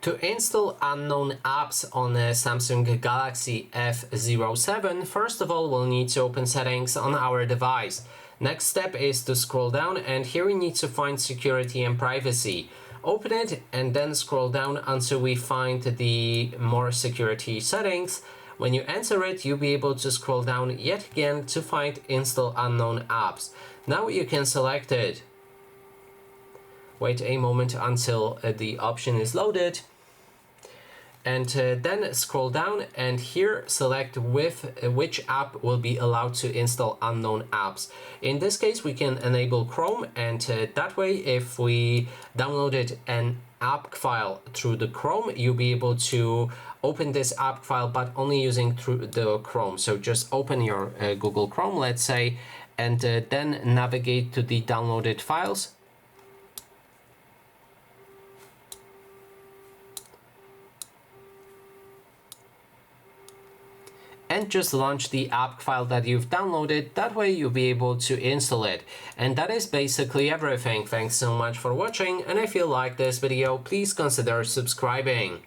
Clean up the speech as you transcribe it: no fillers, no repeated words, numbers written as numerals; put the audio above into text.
To install unknown apps on a Samsung Galaxy F07, first of all, we'll need to open settings on our device. Next step is to scroll down, and here we need to find security and privacy. Open it and then scroll down until we find the more security settings. When you enter it, you'll be able to scroll down yet again to find install unknown apps. Now you can select it. Wait a moment until the option is loaded, and then scroll down, and here select which app will be allowed to install unknown apps. In this case, we can enable Chrome, and that way if we downloaded an app file through the Chrome, you'll be able to open this app file, but only using through the Chrome. So just open your Google Chrome, let's say, and then navigate to the downloaded files. And just launch the app file that you've downloaded. That way you'll be able to install it. And that is basically everything. Thanks so much for watching, and if you like this video, please consider subscribing.